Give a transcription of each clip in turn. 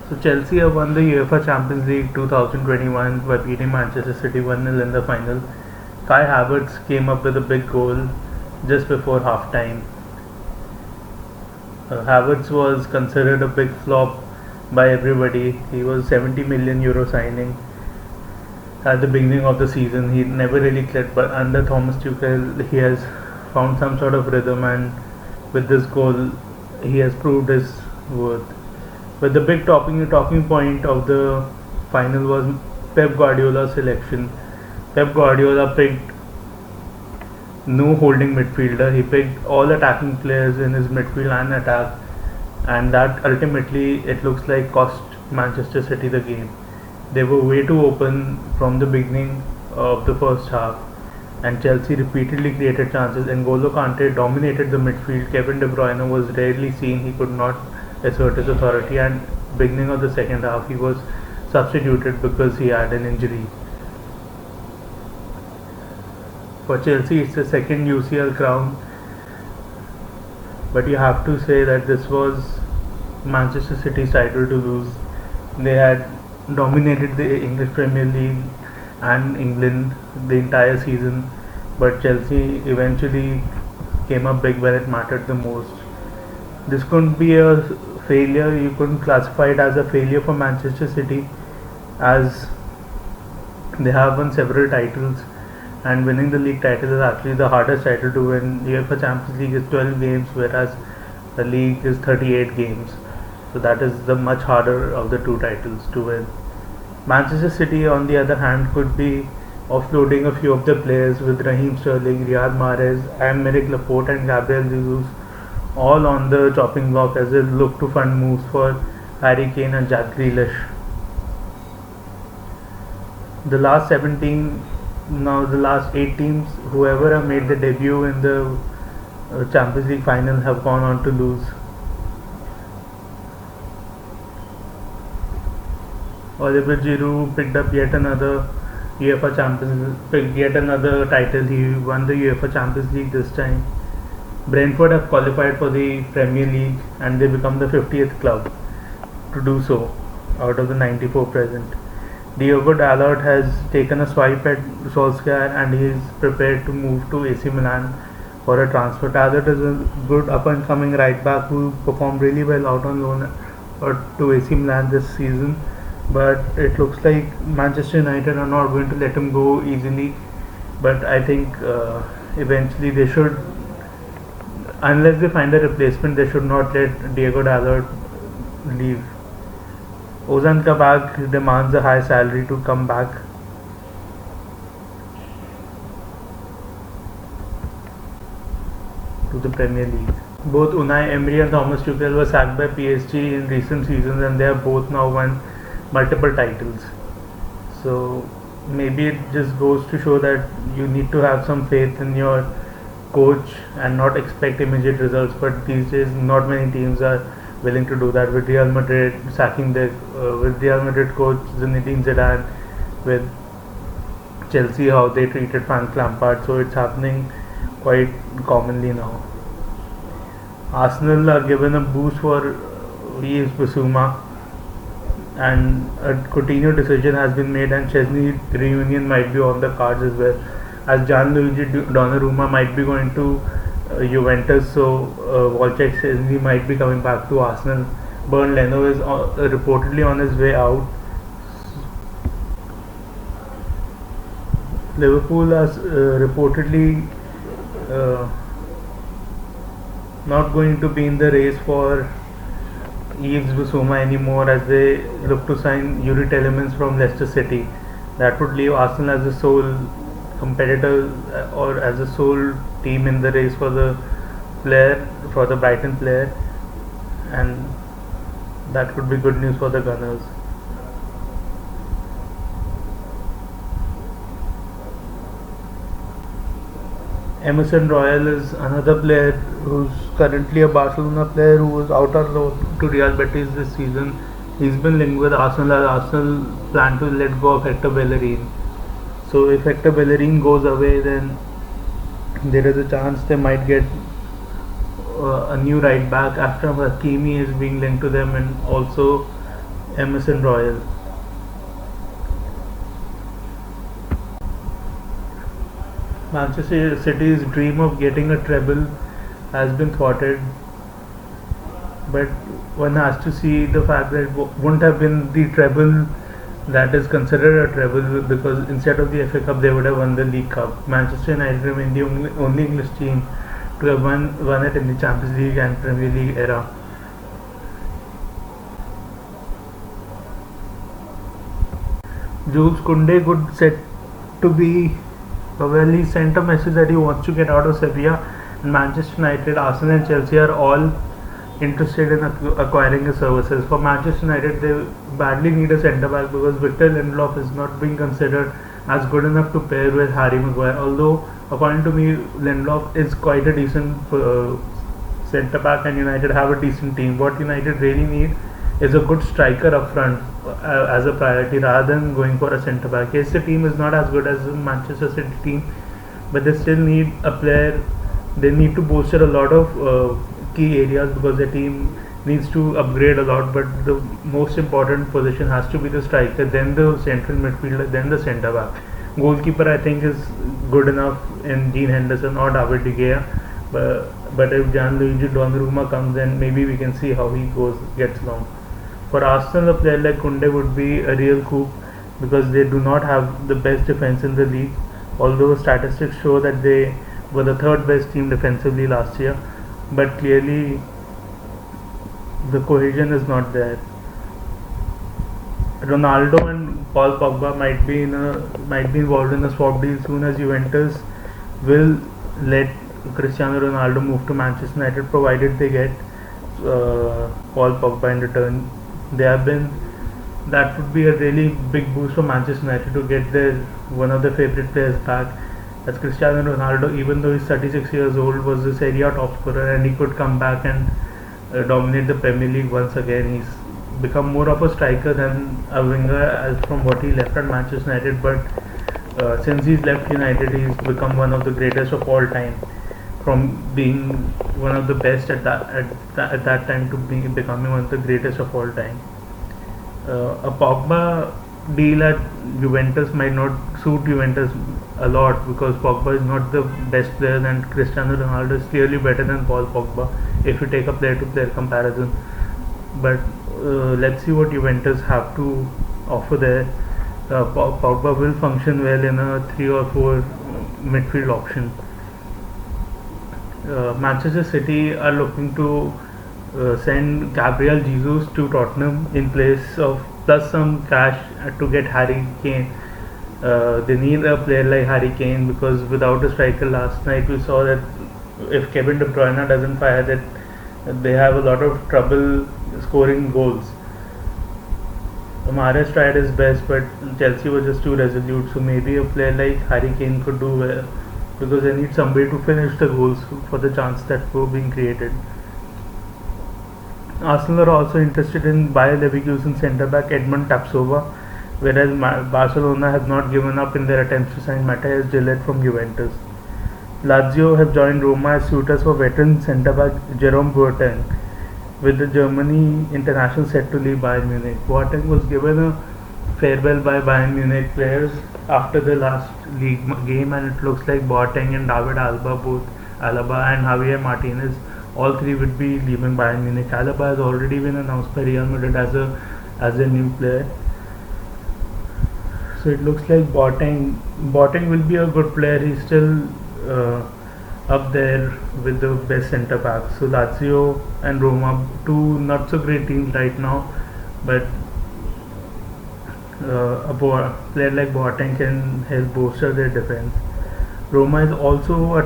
So Chelsea have won the UEFA Champions League 2021 by beating Manchester City 1-0 in the final. Kai Havertz came up with a big goal just before half-time. Havertz was considered a big flop by everybody. He was 70 million euro signing at the beginning of the season. He never really clicked, but under Thomas Tuchel, he has found some sort of rhythm, and with this goal, he has proved his worth. But the big talking point of the final was Pep Guardiola's selection. Pep Guardiola picked no holding midfielder. He picked all attacking players in his midfield and attack, and that ultimately it looks like cost Manchester City the game. They were way too open from the beginning of the first half, and Chelsea repeatedly created chances. N'Golo Kante dominated the midfield. Kevin De Bruyne was rarely seen. He could not assert his authority, and beginning of the second half he was substituted because he had an injury. For Chelsea, it's the second UCL crown, but you have to say that this was Manchester City's title to lose. They had dominated the English Premier League and England the entire season, but Chelsea eventually came up big when it mattered the most. This couldn't be a failure. You couldn't classify it as a failure for Manchester City, as they have won several titles, and winning the league title is actually the hardest title to win. UEFA Champions League is 12 games, whereas the league is 38 games. So that is the much harder of the two titles to win. Manchester City, on the other hand, could be offloading a few of the players with Raheem Sterling, Riyad Mahrez, Aymeric Laporte, and Gabriel Jesus all on the chopping block as they look to fund moves for Harry Kane and Jack Grealish. The last 17, now the last 8 teams, whoever have made the debut in the Champions League final have gone on to lose. Oliver Giroud picked up yet another title. He won the UEFA Champions League this time. Brentford have qualified for the Premier League, and they become the 50th club to do so out of the 94 present. Diogo Dalot has taken a swipe at Solskjaer, and he is prepared to move to AC Milan for a transfer. Dalot is a good up-and-coming right-back who performed really well out on loan to AC Milan this season, but it looks like Manchester United are not going to let him go easily. But I think eventually they should, unless they find a replacement, they should not let Diogo Dalot leave. Ozan Kabak demands a high salary to come back. To the Premier League. Both Unai Emery and Thomas Tuchel were sacked by PSG in recent seasons, and they have both now won multiple titles. So maybe it just goes to show that you need to have some faith in your coach and not expect immediate results. But these days, not many teams are willing to do that. With Real Madrid sacking with Real Madrid coach Zinedine Zidane, with Chelsea how they treated Frank Lampard, so it's happening quite commonly now. Arsenal are given a boost for Yves Bissouma, and a Coutinho decision has been made, and Chesney reunion might be on the cards as well, as Gianluigi Donnarumma might be going to Juventus, so Wojciech Szczesny might be coming back to Arsenal. Bernd Leno is reportedly on his way out. Liverpool is reportedly not going to be in the race for Yves Bissouma anymore, as they look to sign Yuri Telemans from Leicester City. That would leave Arsenal as the sole competitor or as a sole team in the race for the Brighton player, and that could be good news for the Gunners. Emerson Royal is another player who's currently a Barcelona player who was out on loan to Real Betis this season. He's been linked with Arsenal, as Arsenal plan to let go of Hector Bellerin. So if Hector Bellerin goes away, then there is a chance they might get a new right back. After Hakimi is being linked to them, and also Emerson Royal. Manchester City's dream of getting a treble has been thwarted, but one has to see the fact that it wouldn't have been the treble that is considered a treble, because instead of the FA Cup they would have won the League Cup. Manchester United remain the only English team to have won it in the Champions League and Premier League era. Jules Koundé could set to be he sent a message that he wants to get out of Sevilla, and Manchester United, Arsenal and Chelsea are all interested in acquiring his services. For Manchester United, they badly need a centre back because Victor Lindelof is not being considered as good enough to pair with Harry Maguire. Although, according to me, Lindelof is quite a decent centre back, and United have a decent team. What United really need is a good striker up front as a priority rather than going for a centre back. Yes, the team is not as good as the Manchester City team, but they still need a player. They need to bolster a lot of key areas because the team needs to upgrade a lot. But the most important position has to be the striker, then the central midfielder, then the centre back. Goalkeeper, I think, is good enough in Dean Henderson or David De Gea. But if Gianluigi Donnarumma comes, then maybe we can see how he gets along. For Arsenal, a player like Koundé would be a real coup because they do not have the best defense in the league. Although statistics show that they were the third best team defensively last year, but clearly the cohesion is not there. Ronaldo and Paul Pogba might be involved in a swap deal soon, as Juventus will let Cristiano Ronaldo move to Manchester United provided they get Paul Pogba in return. That would be a really big boost for Manchester United to get one of their favorite players back. As Cristiano Ronaldo, even though he's 36 years old, was the Serie A top scorer, and he could come back and dominate the Premier League once again. He's become more of a striker than a winger as from what he left at Manchester United, but since he's left United, he's become one of the greatest of all time, from being one of the best at that time to becoming one of the greatest of all time. A Pogba deal at Juventus might not suit Juventus a lot because Pogba is not the best player, and Cristiano Ronaldo is clearly better than Paul Pogba if you take a player-to-player comparison. But let's see what Juventus have to offer there. Pogba will function well in a 3 or 4 midfield option. Manchester City are looking to send Gabriel Jesus to Tottenham in place of plus some cash to get Harry Kane. They need a player like Harry Kane because without a striker last night we saw that if Kevin De Bruyne doesn't fire, that they have a lot of trouble scoring goals. Mahrez tried his best, but Chelsea was just too resolute. So maybe a player like Harry Kane could do well because they need somebody to finish the goals for the chance that were being created. Arsenal are also interested in Bayer Leverkusen centre back Edmond Tapsova, whereas Barcelona have not given up in their attempts to sign Matthias de Ligt from Juventus. Lazio have joined Roma as suitors for veteran centre back Jerome Boateng, with the Germany international set to leave Bayern Munich. Boateng was given a farewell by Bayern Munich players after the last league game, and it looks like Boateng and David Alaba and Javier Martinez, all three would be leaving Bayern Munich. Alaba has already been announced by Real Madrid as a new player. So it looks like Boateng will be a good player. He's still up there with the best centre backs. So Lazio and Roma, two not so great teams right now, but a player like Boateng can help bolster their defense. Roma is also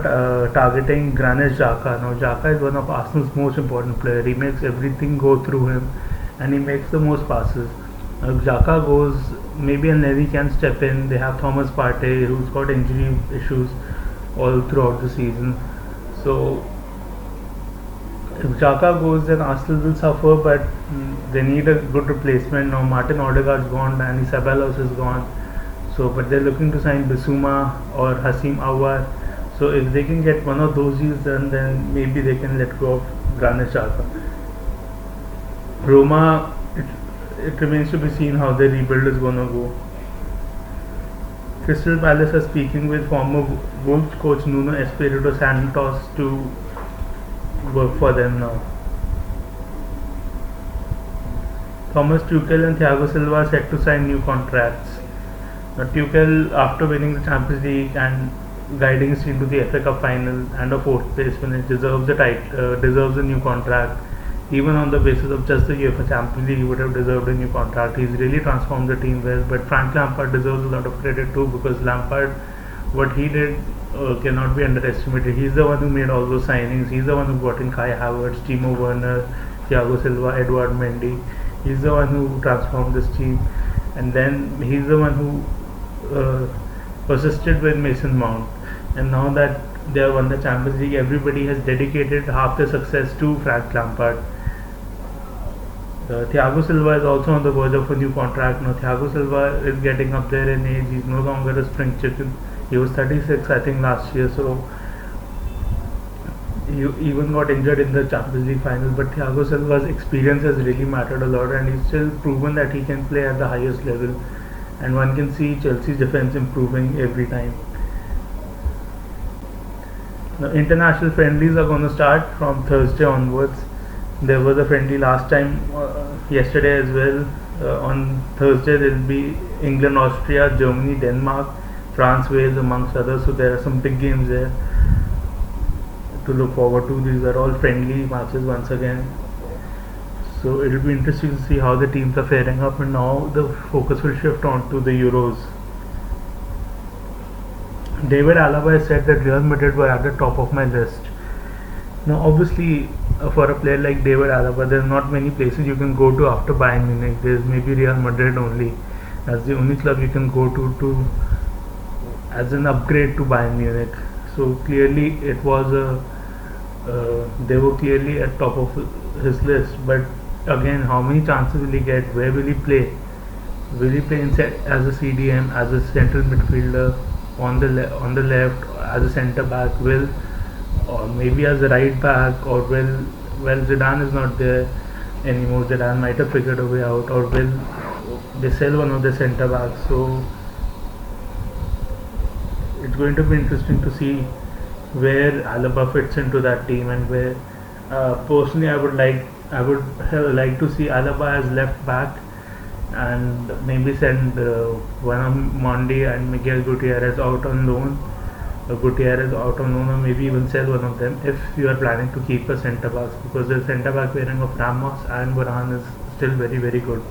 targeting Granit Xhaka. Now Xhaka is one of Arsenal's most important players. He makes everything go through him, and he makes the most passes. If Xhaka goes, maybe Neri can step in. They have Thomas Partey, who's got injury issues all throughout the season. So if Xhaka goes, then Arsenal will suffer, but they need a good replacement. Now Martin Odegaard's gone, Dani Ceballos is gone. So, but they're looking to sign Bissouma or Hasim Aouar. So if they can get one of those deals done, then maybe they can let go of Granit Xhaka. Roma, it remains to be seen how the rebuild is going to go. Crystal Palace are speaking with former Wolves coach Nuno Espirito Santos to work for them now. Thomas Tuchel and Thiago Silva are set to sign new contracts. Now, Tuchel, after winning the Champions League and guiding his team to the FA Cup final and a fourth place finish, deserves a new contract. Even on the basis of just the UEFA Champions League, he would have deserved a new contract. He's really transformed the team well. But Frank Lampard deserves a lot of credit too, because Lampard, what he did cannot be underestimated. He's the one who made all those signings. He's the one who brought in Kai Havertz, Timo Werner, Thiago Silva, Edouard Mendy. He's the one who transformed this team, and then he's the one who assisted with Mason Mount. And now that they have won the Champions League, everybody has dedicated half their success to Frank Lampard. Thiago Silva is also on the verge of a new contract. Now Thiago Silva is getting up there in age. He's no longer a spring chicken. He was 36 I think last year, so he even got injured in the Champions League final. But Thiago Silva's experience has really mattered a lot, and he's still proven that he can play at the highest level, and one can see Chelsea's defense improving every time. Now international friendlies are going to start from Thursday onwards. There was a friendly last time, yesterday as well. On Thursday there will be England, Austria, Germany, Denmark, France, Wales amongst others. So there are some big games there to look forward to. These are all friendly matches once again. So it will be interesting to see how the teams are faring up, and now the focus will shift on to the Euros. David Alaba has said that Real Madrid were at the top of my list. Now obviously for a player like David Alaba, there's not many places you can go to after Bayern Munich. There's maybe Real Madrid only. That's the only club you can go to as an upgrade to Bayern Munich. So clearly it was they were clearly at top of his list. But again, how many chances will he get? Where will he play? Will he play as a CDM, as a central midfielder, on the left, as a centre back, or maybe as a right back, or well Zidane is not there anymore. Zidane might have figured a way out, or will they sell one of the centre backs? So it's going to be interesting to see where Alaba fits into that team, and where personally I would like to see Alaba as left back, and maybe send Juan Mondi and Miguel Gutierrez out on loan. Gutierrez out on loan, or maybe even sell one of them if you are planning to keep a centre back, because the centre back pairing of Ramos and Varane is still very, very good.